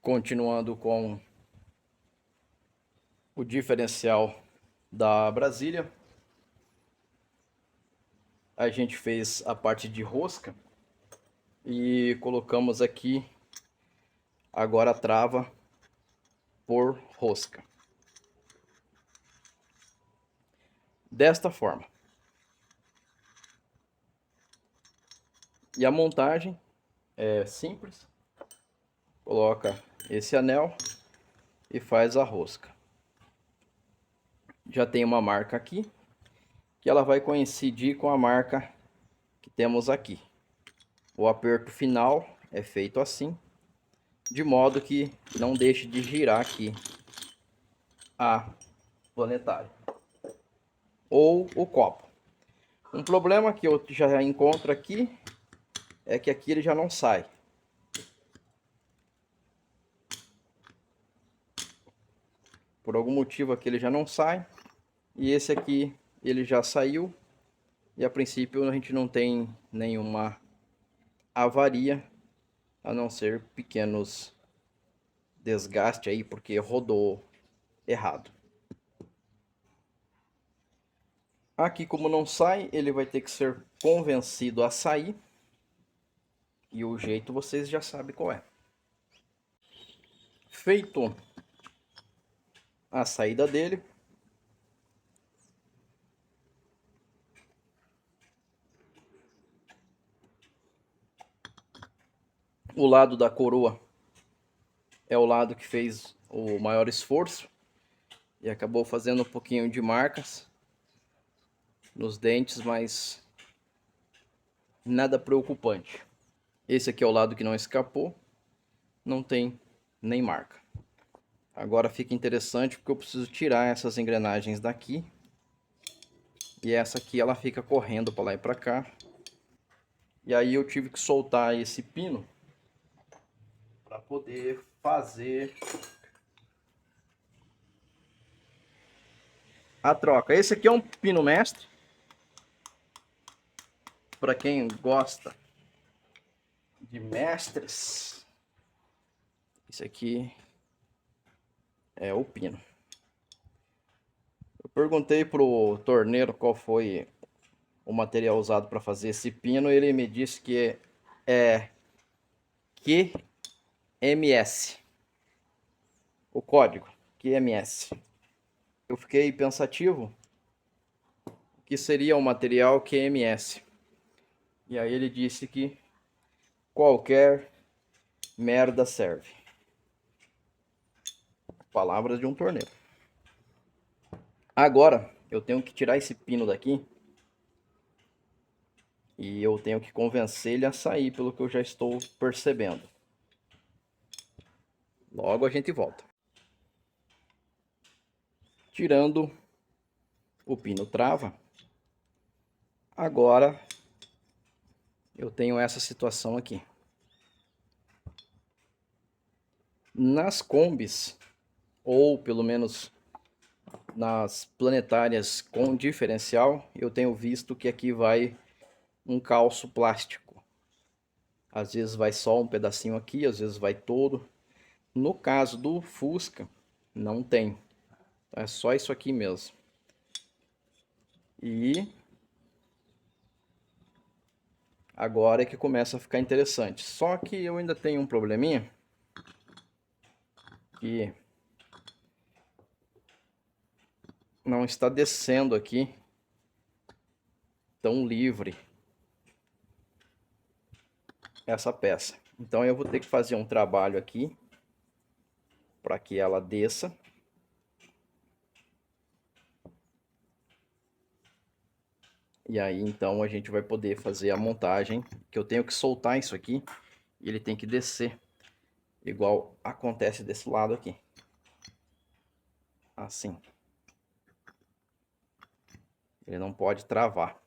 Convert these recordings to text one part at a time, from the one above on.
Continuando com o diferencial da Brasília, a gente fez a parte de rosca e colocamos aqui agora a trava por rosca. Desta forma. E a montagem é simples. Coloca esse anel e faz a rosca. Já tem uma marca aqui, que ela vai coincidir com a marca que temos aqui. O aperto final é feito assim, de modo que não deixe de girar aqui a planetária ou o copo. Um problema que eu já encontro aqui é que aqui ele já não sai. Por algum motivo aqui ele já não sai. E esse aqui ele já saiu. E a princípio a gente não tem nenhuma avaria, a não ser pequenos desgastes aí, porque rodou errado. Aqui, como não sai, ele vai ter que ser convencido a sair. E o jeito vocês já sabem qual é. Feito a saída dele, o lado da coroa é o lado que fez o maior esforço e acabou fazendo um pouquinho de marcas nos dentes, mas nada preocupante. Esse aqui é o lado que não escapou, não tem nem marca. Agora fica interessante porque eu preciso tirar essas engrenagens daqui. E essa aqui ela fica correndo para lá e para cá. E aí eu tive que soltar esse pino para poder fazer a troca. Esse aqui é um pino mestre. Para quem gosta de mestres, esse aqui é o pino. Eu perguntei pro torneiro qual foi o material usado para fazer esse pino. Ele me disse que é QMS. O código QMS. Eu fiquei pensativo que seria um material QMS. E aí ele disse que qualquer merda serve. Palavras de um torneiro. Agora eu tenho que tirar esse pino daqui. E eu tenho que convencer ele a sair, pelo que eu já estou percebendo. Logo a gente volta. Tirando o pino trava. Agora eu tenho essa situação aqui. Nas combis, ou pelo menos nas planetárias com diferencial, eu tenho visto que aqui vai um calço plástico. Às vezes vai só um pedacinho aqui, às vezes vai todo. No caso do Fusca, não tem. É só isso aqui mesmo. E agora é que começa a ficar interessante. Só que eu ainda tenho um probleminha. Que não está descendo aqui tão livre essa peça. Então eu vou ter que fazer um trabalho aqui para que ela desça. E aí então a gente vai poder fazer a montagem, que eu tenho que soltar isso aqui e ele tem que descer, igual acontece desse lado aqui. Assim. Ele não pode travar.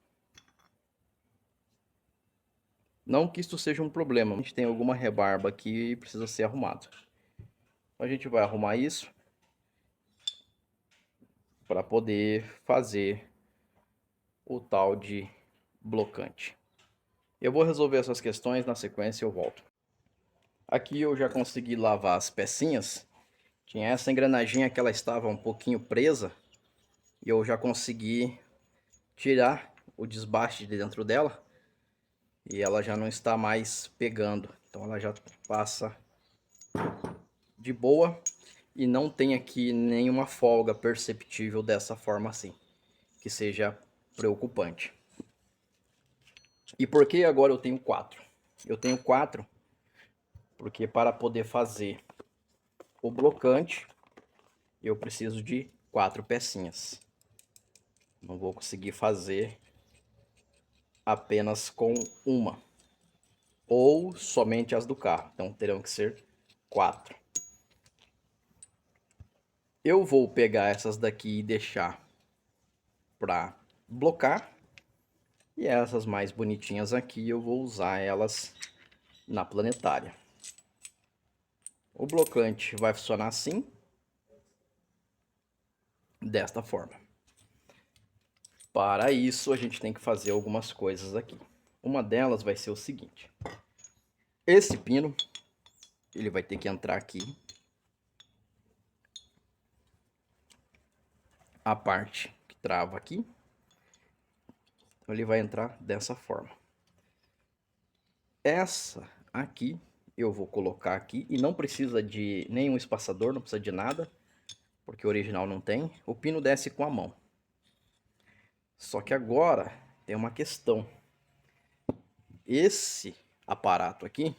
Não que isso seja um problema, a gente tem alguma rebarba aqui e precisa ser arrumado. Então a gente vai arrumar isso para poder fazer o tal de blocante. Eu vou resolver essas questões, na sequência eu volto. Aqui eu já consegui lavar as pecinhas. Tinha essa engrenagem que ela estava um pouquinho presa. E eu já consegui tirar o desbaste de dentro dela. E ela já não está mais pegando. Então ela já passa de boa. E não tem aqui nenhuma folga perceptível dessa forma assim. Que seja preocupante. E por que agora eu tenho 4? Eu tenho 4 porque para poder fazer o blocante eu preciso de 4 pecinhas. Não vou conseguir fazer apenas com uma. Ou somente as do carro. Então terão que ser 4. Eu vou pegar essas daqui e deixar para blocar. E essas mais bonitinhas aqui eu vou usar elas na planetária. O blocante vai funcionar assim. Desta forma. Para isso a gente tem que fazer algumas coisas aqui. Uma delas vai ser o seguinte. Esse pino, ele vai ter que entrar aqui. A parte que trava aqui. Então ele vai entrar dessa forma. Essa aqui eu vou colocar aqui. E não precisa de nenhum espaçador, não precisa de nada. Porque o original não tem. O pino desce com a mão. Só que agora tem uma questão. Esse aparato aqui,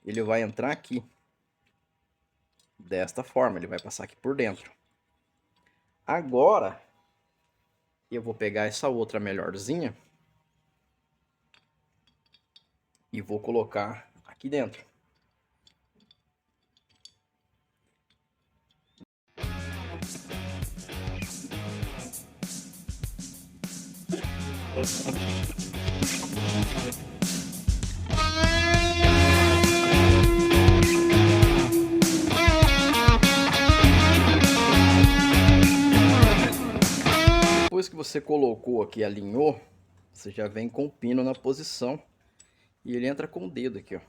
ele vai entrar aqui. Desta forma, ele vai passar aqui por dentro. Agora, eu vou pegar essa outra melhorzinha e vou colocar aqui dentro. Depois que você colocou aqui, alinhou, você já vem com o pino na posição e ele entra com o dedo aqui, ó.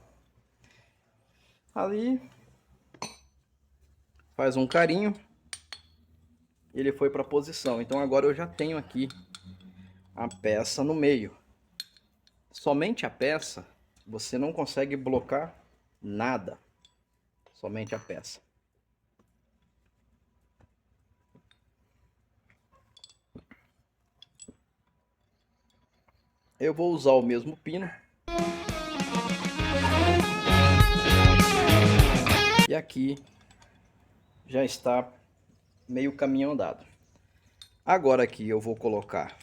Ali faz um carinho, ele foi para a posição. Então agora eu já tenho aqui a peça no meio. Somente a peça, você não consegue blocar nada. Somente a peça. Eu vou usar o mesmo pino. E aqui já está meio caminho andado. Agora aqui eu vou colocar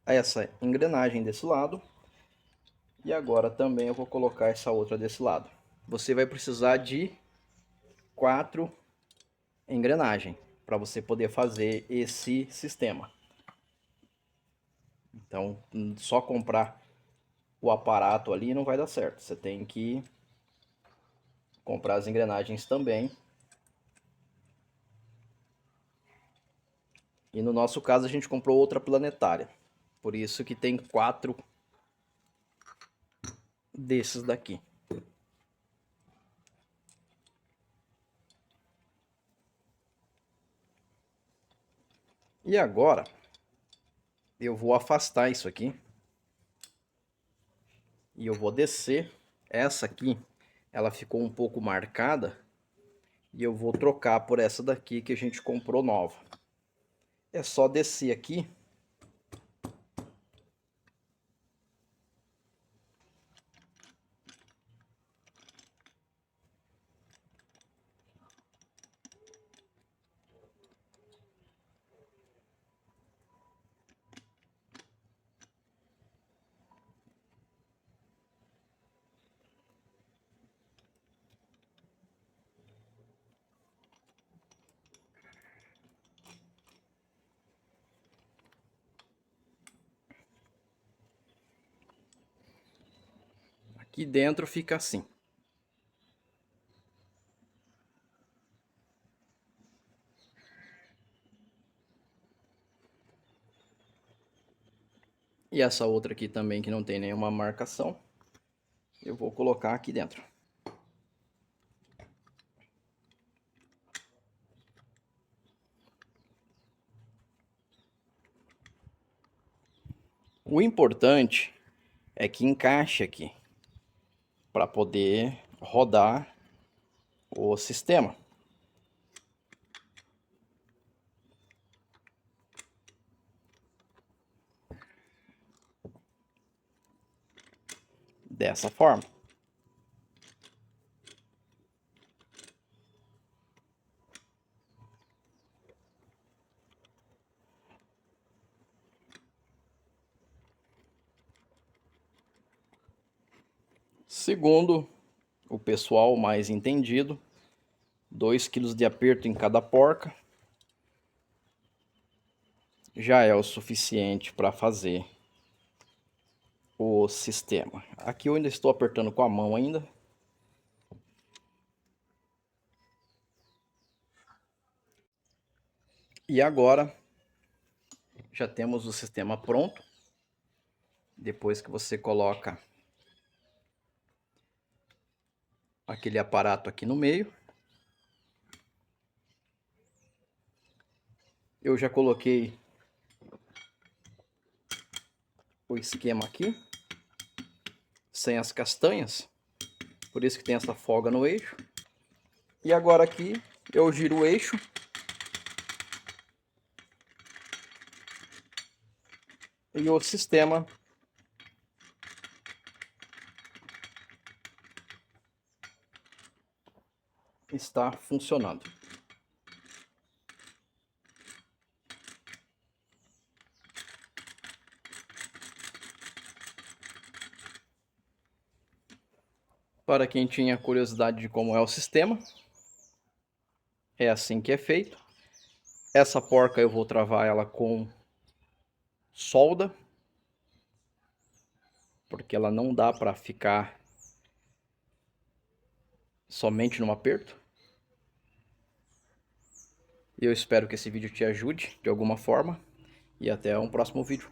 essa engrenagem desse lado. E agora também eu vou colocar essa outra desse lado. Você vai precisar de 4 engrenagens para você poder fazer esse sistema. Então, só comprar o aparato ali não vai dar certo. Você tem que comprar as engrenagens também. E no nosso caso a gente comprou outra planetária. Por isso que tem 4 desses daqui. E agora eu vou afastar isso aqui. E eu vou descer. Essa aqui, ela ficou um pouco marcada. E eu vou trocar por essa daqui que a gente comprou nova. É só descer aqui. Aqui dentro fica assim. E essa outra aqui também que não tem nenhuma marcação, eu vou colocar aqui dentro. O importante é que encaixe aqui para poder rodar o sistema. Dessa forma. Segundo o pessoal mais entendido, 2 kg de aperto em cada porca já é o suficiente para fazer o sistema. Aqui eu ainda estou apertando com a mão ainda. E agora já temos o sistema pronto. Depois que você coloca aquele aparato aqui no meio. Eu já coloquei o esquema aqui, sem as castanhas, por isso que tem essa folga no eixo. E agora aqui eu giro o eixo e o sistema está funcionando. Para quem tinha curiosidade de como é o sistema, é assim que é feito. Essa porca eu vou travar ela com solda, porque ela não dá para ficar somente no aperto. Eu espero que esse vídeo te ajude de alguma forma e até um próximo vídeo.